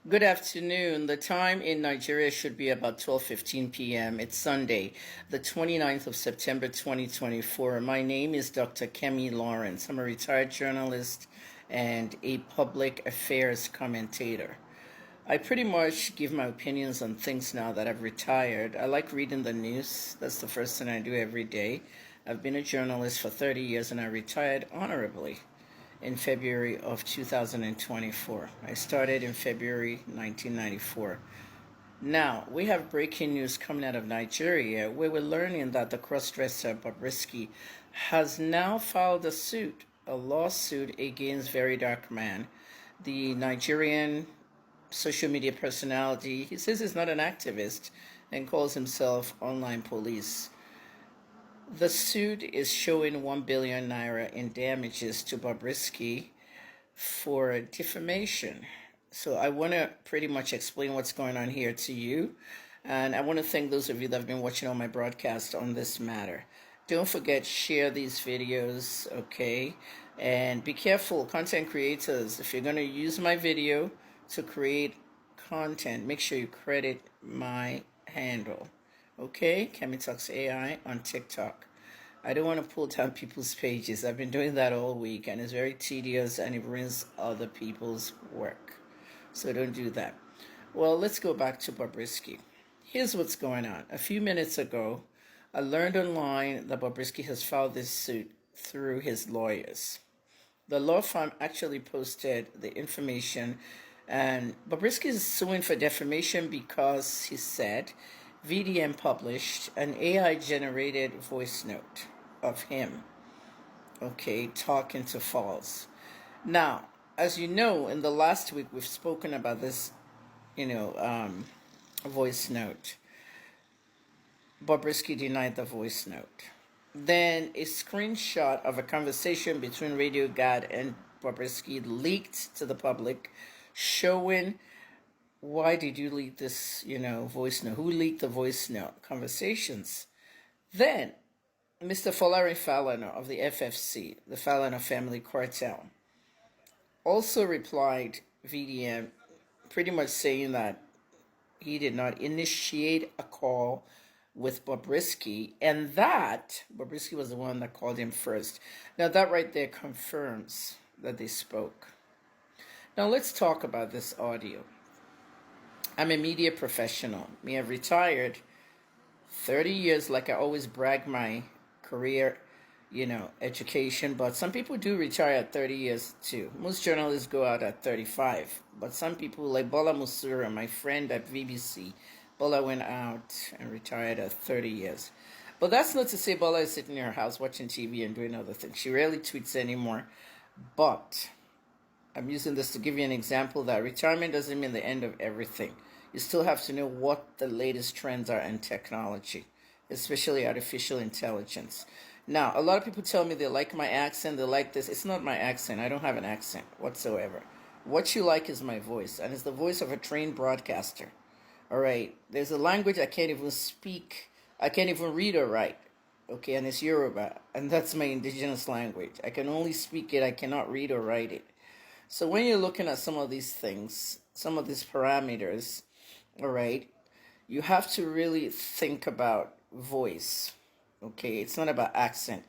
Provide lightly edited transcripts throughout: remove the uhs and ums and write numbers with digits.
Good afternoon. The time in Nigeria should be about 12:15 p.m. It's Sunday, the 29th of September 2024. My name is Dr. Kemi Lawrence. I'm a retired journalist and a public affairs commentator. I pretty much give my opinions on things now that I've retired. I like reading the news. That's the first thing I do every day. I've been a journalist for 30 years and I retired honorably in February of 2024. I started in February 1994. Now, we have breaking news coming out of Nigeria where we're learning that the crossdresser Bobrisky has now filed a lawsuit against Very Dark Man, the Nigerian social media personality. He says he's not an activist and calls himself online police. The suit is showing 1 billion naira in damages to Bobrisky for defamation. So I want to pretty much explain what's going on here to you. And I want to thank those of you that have been watching all my broadcasts on this matter. Don't forget, share these videos, okay? And be careful, content creators. If you're going to use my video to create content, make sure you credit my handle. Okay, Kemi Talks AI on TikTok. I don't want to pull down people's pages. I've been doing that all week and it's very tedious and it ruins other people's work. So don't do that. Well, let's go back to Bobrisky. Here's what's going on. A few minutes ago, I learned online that Bobrisky has filed this suit through his lawyers. The law firm actually posted the information, and Bobrisky is suing for defamation because he said VDM published an AI-generated voice note of him, okay, talking to false. Now, as you know, in the last week, we've spoken about this, voice note. Bobrisky denied the voice note. Then a screenshot of a conversation between Radio God and Bobrisky leaked to the public, showing why did you leak this, voice note? Who leaked the voice note conversations? Then, Mr. Folari Falana of the FFC, the Falana Family Cartel, also replied VDM, pretty much saying that he did not initiate a call with Bobrisky, and that Bobrisky was the one that called him first. Now, that right there confirms that they spoke. Now, let's talk about this audio. I'm a media professional. Me, I've retired 30 years, like I always brag my career, education, but some people do retire at 30 years too. Most journalists go out at 35, but some people like Bola Musura, my friend at VBC, Bola went out and retired at 30 years. But that's not to say Bola is sitting in her house watching TV and doing other things. She rarely tweets anymore, but I'm using this to give you an example that retirement doesn't mean the end of everything. You still have to know what the latest trends are in technology, especially artificial intelligence. Now, a lot of people tell me they like my accent, they like this. It's not my accent. I don't have an accent whatsoever. What you like is my voice, and it's the voice of a trained broadcaster. All right, there's a language I can't even speak. I can't even read or write. Okay, and it's Yoruba, and that's my indigenous language. I can only speak it. I cannot read or write it. So when you're looking at some of these things, some of these parameters, all right, you have to really think about voice. Okay, it's not about accent.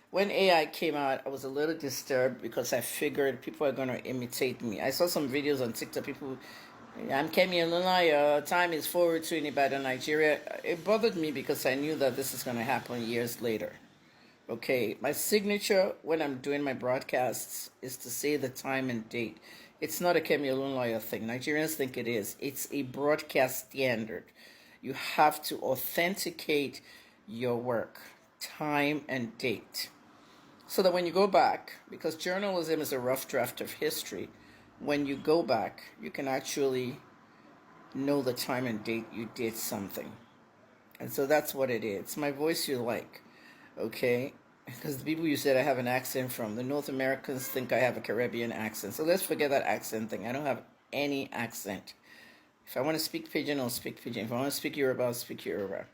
When AI came out, I was a little disturbed because I figured people are going to imitate me. I saw some videos on TikTok, people, I'm Kemi Olunaya, time is forward to anybody in Nigeria. It bothered me because I knew that this is going to happen years later. Okay, my signature when I'm doing my broadcasts is to say the time and date. It's not a Kemi Olunloyo thing. Nigerians think it is. It's a broadcast standard. You have to authenticate your work, time and date. So that when you go back, because journalism is a rough draft of history, when you go back, you can actually know the time and date you did something. And so that's what it is. It's my voice you like. Okay, because the people you said I have an accent from, the North Americans think I have a Caribbean accent. So let's forget that accent thing. I don't have any accent. If I want to speak Pidgin, I'll speak Pidgin. If I want to speak Yoruba, I'll speak Yoruba.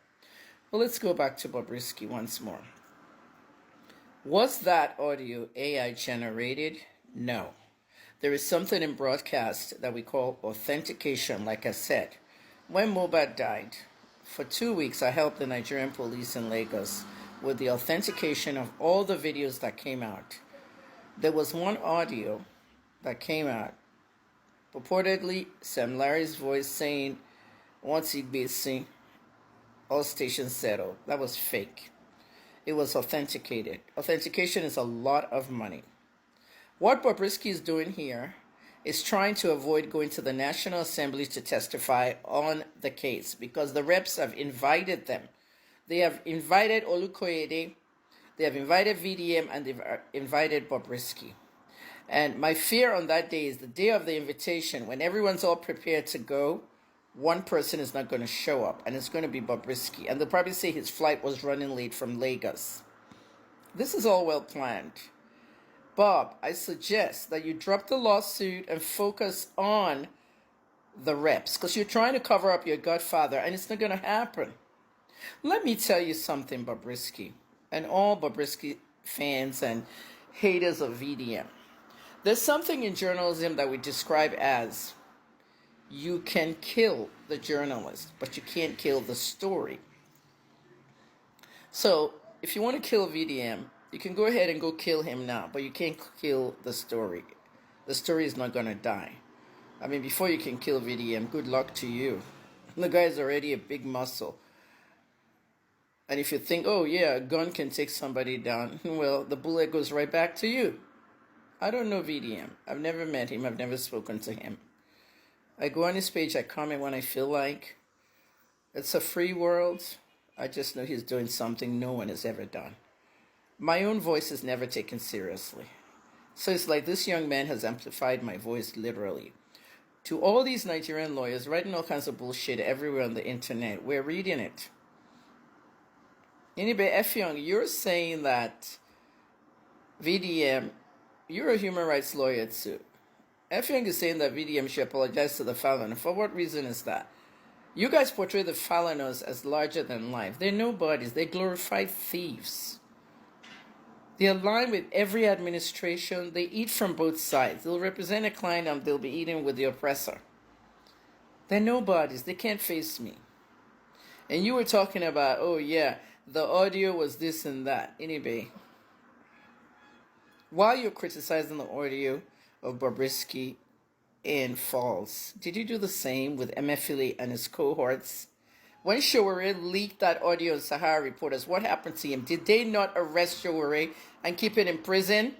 Well, let's go back to Bobrisky once more. Was that audio AI generated? No. There is something in broadcast that we call authentication, like I said. When Mohbad died, for 2 weeks I helped the Nigerian police in Lagos with the authentication of all the videos that came out. There was one audio that came out, purportedly Sam Larry's voice saying, once he be seen, all stations settled. That was fake. It was authenticated. Authentication is a lot of money. What Bobrisky is doing here is trying to avoid going to the National Assembly to testify on the case because the reps have invited them. They have invited Olukoyede, they have invited VDM, and they've invited Bobrisky. And my fear on that day is the day of the invitation, when everyone's all prepared to go, one person is not going to show up, and it's going to be Bobrisky. And they'll probably say his flight was running late from Lagos. This is all well planned. Bob, I suggest that you drop the lawsuit and focus on the reps, because you're trying to cover up your Godfather, and it's not going to happen. Let me tell you something, Bobrisky, and all Bobrisky fans and haters of VDM. There's something in journalism that we describe as you can kill the journalist, but you can't kill the story. So if you want to kill VDM, you can go ahead and go kill him now, but you can't kill the story. The story is not going to die. I mean, before you can kill VDM, good luck to you. The guy is already a big muscle. And if you think, oh yeah, a gun can take somebody down, well, the bullet goes right back to you. I don't know VDM. I've never met him. I've never spoken to him. I go on his page, I comment when I feel like. It's a free world. I just know he's doing something no one has ever done. My own voice is never taken seriously. So it's like this young man has amplified my voice literally. To all these Nigerian lawyers writing all kinds of bullshit everywhere on the internet, we're reading it. Anyway, Effiong, you're saying that VDM, you're a human rights lawyer too. Effiong is saying that VDM should apologize to the Falanas. For what reason is that? You guys portray the Falanas as larger than life. They're nobodies. They're glorified thieves. They align with every administration. They eat from both sides. They'll represent a client and they'll be eating with the oppressor. They're nobodies. They can't face me. And you were talking about, oh yeah, the audio was this and that. Anyway, while you're criticizing the audio of Bobrisky and Falls, did you do the same with Emefiele and his cohorts? When Sowore leaked that audio in Sahara Reporters, what happened to him? Did they not arrest Sowore and keep him in prison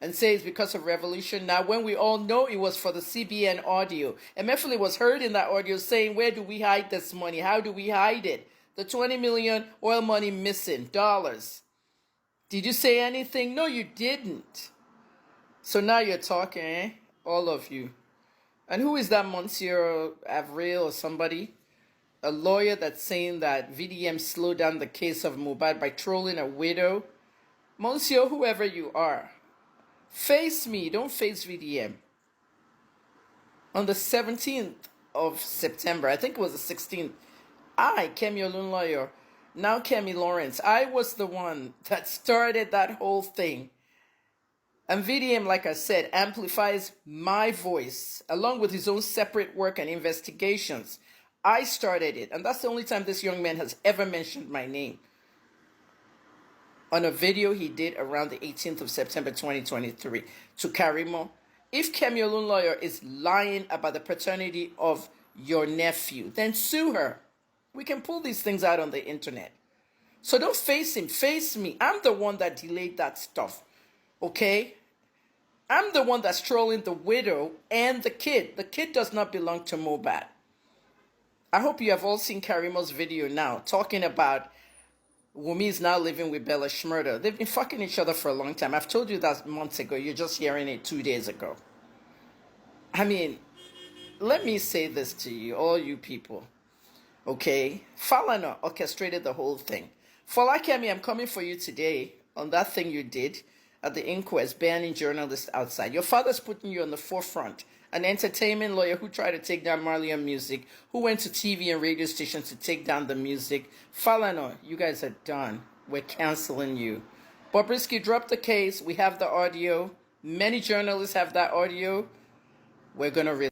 and say it's because of revolution? Now, when we all know it was for the CBN audio, Emefiele was heard in that audio saying, where do we hide this money? How do we hide it? The 20 million oil money missing, dollars. Did you say anything? No, you didn't. So now you're talking, eh? All of you. And who is that Monsieur Avril or somebody? A lawyer that's saying that VDM slowed down the case of Mohbad by trolling a widow? Monsieur, whoever you are, face me, don't face VDM. On the 17th of September, I think it was the 16th, I, Kemi Olunloyo, now Kemi Lawrence, I was the one that started that whole thing. And VDM, like I said, amplifies my voice along with his own separate work and investigations. I started it, and that's the only time this young man has ever mentioned my name. On a video he did around the 18th of September 2023 to Karimo. If Kemi Olunloyo is lying about the paternity of your nephew, then sue her. We can pull these things out on the internet. So don't face him, face me. I'm the one that delayed that stuff, okay? I'm the one that's trolling the widow and the kid. The kid does not belong to Mohbad. I hope you have all seen Karimo's video now, talking about Wumi is now living with Bella Shmurda. They've been fucking each other for a long time. I've told you that months ago. You're just hearing it 2 days ago. I mean, let me say this to you, all you people. Okay? Falana orchestrated the whole thing. Falakemi, I'm coming for you today on that thing you did at the inquest, banning journalists outside. Your father's putting you on the forefront. An entertainment lawyer who tried to take down Marlian Music, who went to TV and radio stations to take down the music. Falana, you guys are done. We're canceling you. Bobrisky dropped the case. We have the audio. Many journalists have that audio. we're going to